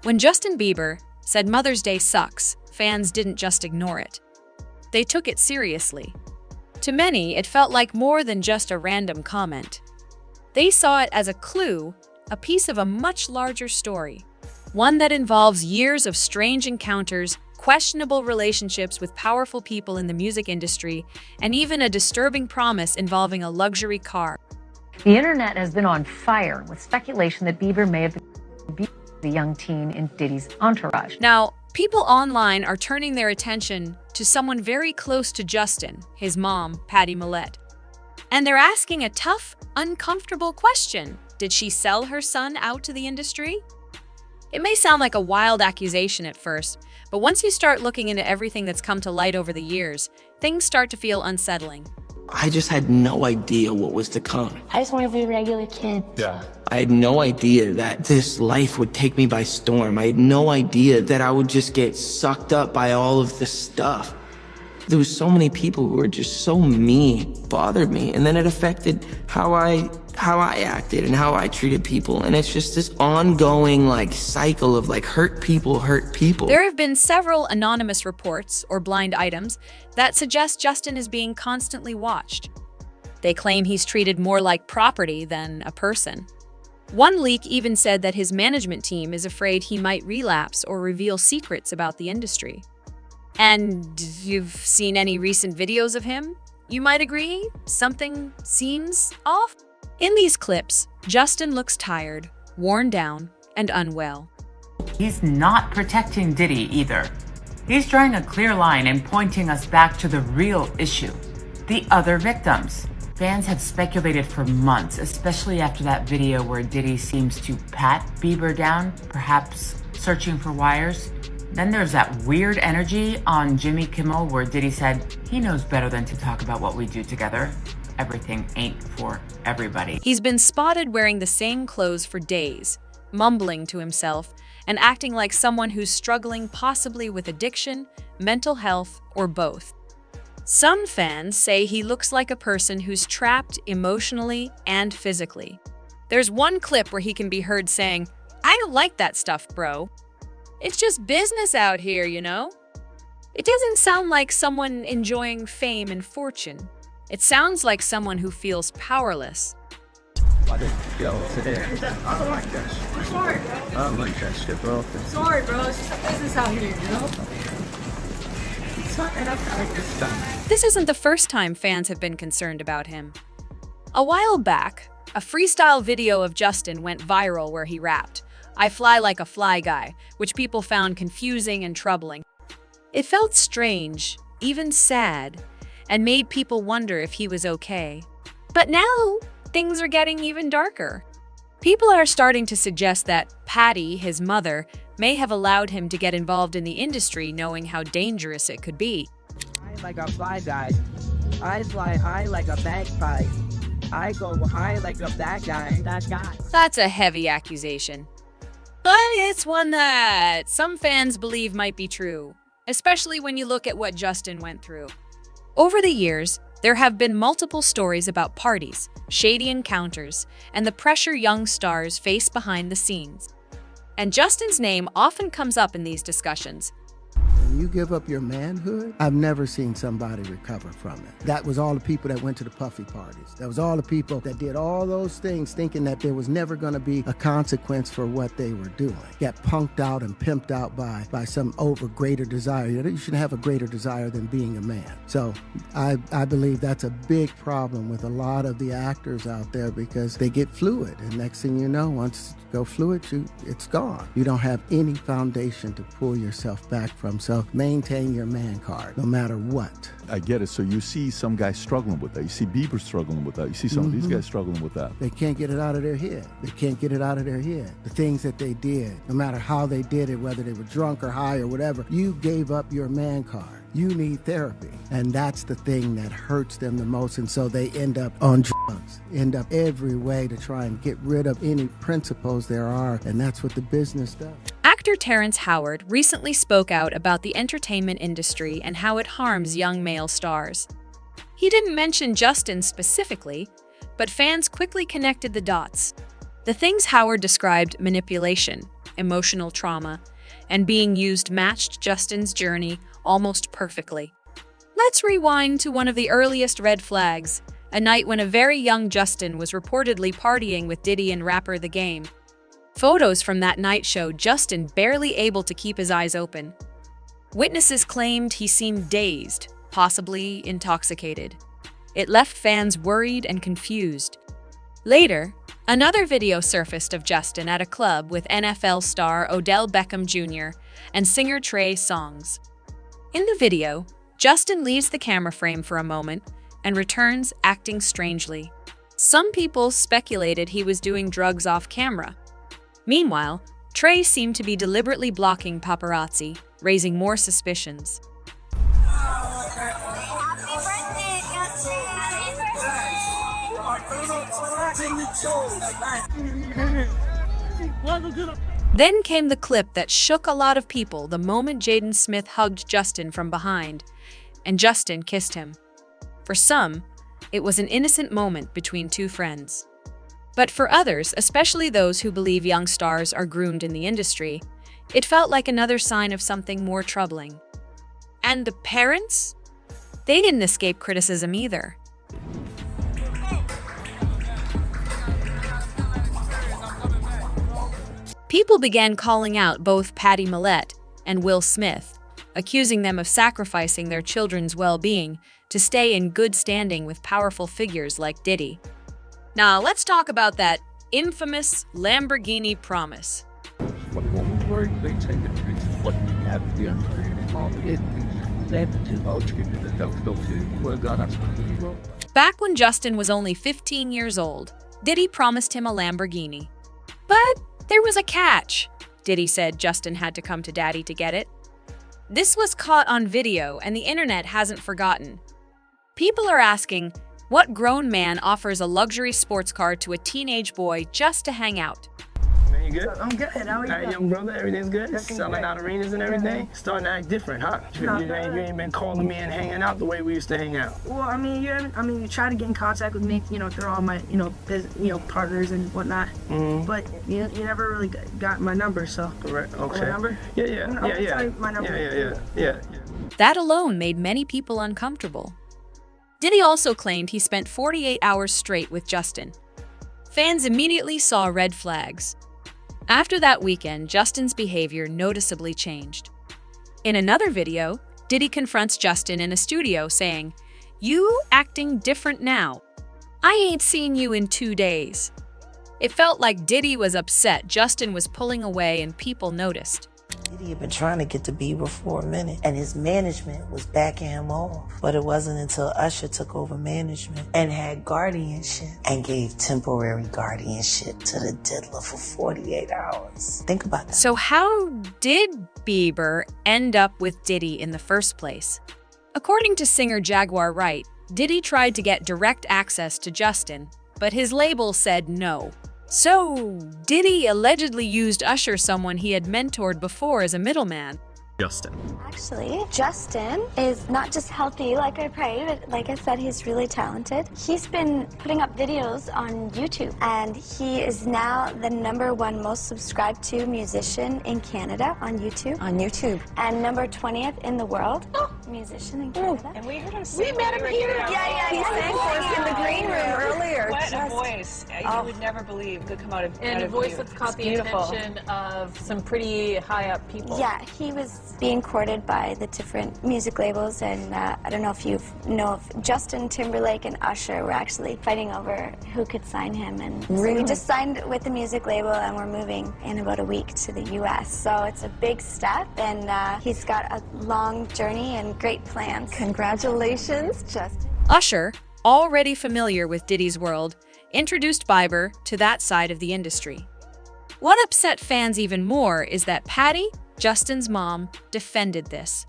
When Justin Bieber said Mother's Day sucks, fans didn't just ignore it. They took it seriously. To many, it felt like more than just a random comment. They saw it as a clue, a piece of a much larger story, one that involves years of strange encounters, questionable relationships with powerful people in the music industry, and even a disturbing promise involving a luxury car. The internet has been on fire with speculation that Bieber may have been the young teen in Diddy's entourage. Now, people online are turning their attention to someone very close to Justin, his mom, Patty Millette. And they're asking a tough, uncomfortable question. Did she sell her son out to the industry? It may sound like a wild accusation at first, but once you start looking into everything that's come to light over the years, things start to feel unsettling. I just had no idea what was to come. I just want to be a regular kid. Yeah. I had no idea that this life would take me by storm. I had no idea that I would just get sucked up by all of this stuff. There was so many people who were just so mean, bothered me, and then it affected how I acted and how I treated people. And it's just this ongoing cycle of hurt people hurt people. There have been several anonymous reports or blind items that suggest Justin is being constantly watched. They claim he's treated more like property than a person. One leak even said that his management team is afraid he might relapse or reveal secrets about the industry. And you've seen any recent videos of him? You might agree, something seems off. In these clips, Justin looks tired, worn down, and unwell. He's not protecting Diddy either. He's drawing a clear line and pointing us back to the real issue, the other victims. Fans have speculated for months, especially after that video where Diddy seems to pat Bieber down, perhaps searching for wires. Then there's that weird energy on Jimmy Kimmel where Diddy said he knows better than to talk about what we do together. Everything ain't for everybody. He's been spotted wearing the same clothes for days, mumbling to himself, and acting like someone who's struggling possibly with addiction, mental health, or both. Some fans say he looks like a person who's trapped emotionally and physically. There's one clip where he can be heard saying, "I don't like that stuff, bro. It's just business out here, you know?" It doesn't sound like someone enjoying fame and fortune. It sounds like someone who feels powerless. I don't like that shit. I'm sorry, bro. I don't like that shit, bro. Sorry, bro. It's just a business out here, you know? This isn't the first time fans have been concerned about him. A while back, a freestyle video of Justin went viral where he rapped, "I fly like a fly guy," which people found confusing and troubling. It felt strange, even sad, and made people wonder if he was okay. But now, things are getting even darker. People are starting to suggest that Patty, his mother, may have allowed him to get involved in the industry knowing how dangerous it could be. I like a fly guy. I fly high like a bagpipe. I go high like a that guy. That's a heavy accusation. But it's one that some fans believe might be true, especially when you look at what Justin went through. Over the years, there have been multiple stories about parties, shady encounters, and the pressure young stars face behind the scenes. And Justin's name often comes up in these discussions. When you give up your manhood, I've never seen somebody recover from it. That was all the people that went to the puffy parties. That was all the people that did all those things thinking that there was never going to be a consequence for what they were doing. Got punked out and pimped out by some greater desire. You shouldn't have a greater desire than being a man. So I believe that's a big problem with a lot of the actors out there because they get fluid. And next thing you know, once you go fluid, it's gone. You don't have any foundation to pull yourself back from. So maintain your man card, no matter what. I get it. So you see some guys struggling with that. You see Bieber struggling with that. You see some of these guys struggling with that. They can't get it out of their head. They can't get it out of their head. The things that they did, no matter how they did it, whether they were drunk or high or whatever, you gave up your man card. You need therapy. And that's the thing that hurts them the most. And so they end up on drugs, end up every way to try and get rid of any principles there are. And that's what the business does. Actor Terrence Howard recently spoke out about the entertainment industry and how it harms young male stars. He didn't mention Justin specifically, but fans quickly connected the dots. The things Howard described manipulation, emotional trauma, and being used matched Justin's journey almost perfectly. Let's rewind to one of the earliest red flags, a night when a very young Justin was reportedly partying with Diddy and rapper The Game. Photos from that night showed Justin barely able to keep his eyes open. Witnesses claimed he seemed dazed, possibly intoxicated. It left fans worried and confused. Later, another video surfaced of Justin at a club with NFL star Odell Beckham Jr. and singer Trey Songz. In the video, Justin leaves the camera frame for a moment and returns acting strangely. Some people speculated he was doing drugs off camera. Meanwhile, Trey seemed to be deliberately blocking paparazzi, raising more suspicions. Then came the clip that shook a lot of people the moment Jaden Smith hugged Justin from behind, and Justin kissed him. For some, it was an innocent moment between two friends. But for others, especially those who believe young stars are groomed in the industry, it felt like another sign of something more troubling. And the parents? They didn't escape criticism either. People began calling out both Patty Millett and Will Smith, accusing them of sacrificing their children's well-being to stay in good standing with powerful figures like Diddy. Now, let's talk about that infamous Lamborghini promise. Back when Justin was only 15 years old, Diddy promised him a Lamborghini. But there was a catch. Diddy said Justin had to come to Daddy to get it. This was caught on video, and the internet hasn't forgotten. People are asking, what grown man offers a luxury sports car to a teenage boy just to hang out? Man, you good? I'm good. How are you? Hey, young brother, everything's good? Selling out arenas and everything? Starting to act different, huh? You ain't been calling me and hanging out the way we used to hang out. Well, I mean, you try to get in contact with me, through all my, partners and whatnot. Mm-hmm. But you never really got my number, so. Correct. Okay. My number? Yeah. My number. Yeah. That alone made many people uncomfortable. Diddy also claimed he spent 48 hours straight with Justin. Fans immediately saw red flags. After that weekend, Justin's behavior noticeably changed. In another video, Diddy confronts Justin in a studio saying, "You acting different now. I ain't seen you in 2 days." It felt like Diddy was upset Justin was pulling away and people noticed. Diddy had been trying to get to Bieber for a minute, and his management was backing him off. But it wasn't until Usher took over management and had guardianship and gave temporary guardianship to the diddler for 48 hours. Think about that. So how did Bieber end up with Diddy in the first place? According to singer Jaguar Wright, Diddy tried to get direct access to Justin, but his label said no. So, Diddy allegedly used Usher, someone he had mentored before, as a middleman. Justin. Actually, Justin is not just healthy like I pray, but like I said, he's really talented. He's been putting up videos on YouTube, and he is now the #1 most subscribed to musician in Canada on YouTube. And number 20th in the world musician in Canada. And we heard him sing. We met him here. Yeah, he sang for us in the green room earlier. What a voice. You would never believe could come out of And out a of voice you. that's caught It's the beautiful. attention of some pretty high up people. Yeah, he was being courted by the different music labels, and I don't know if you know if Justin Timberlake and Usher were actually fighting over who could sign him, and so we just signed with the music label, and we're moving in about a week to the US. So it's a big step, and he's got a long journey and great plans. Congratulations, Justin. Usher, already familiar with Diddy's world, introduced Bieber to that side of the industry. What upset fans even more is that Patty, Justin's mom, defended this.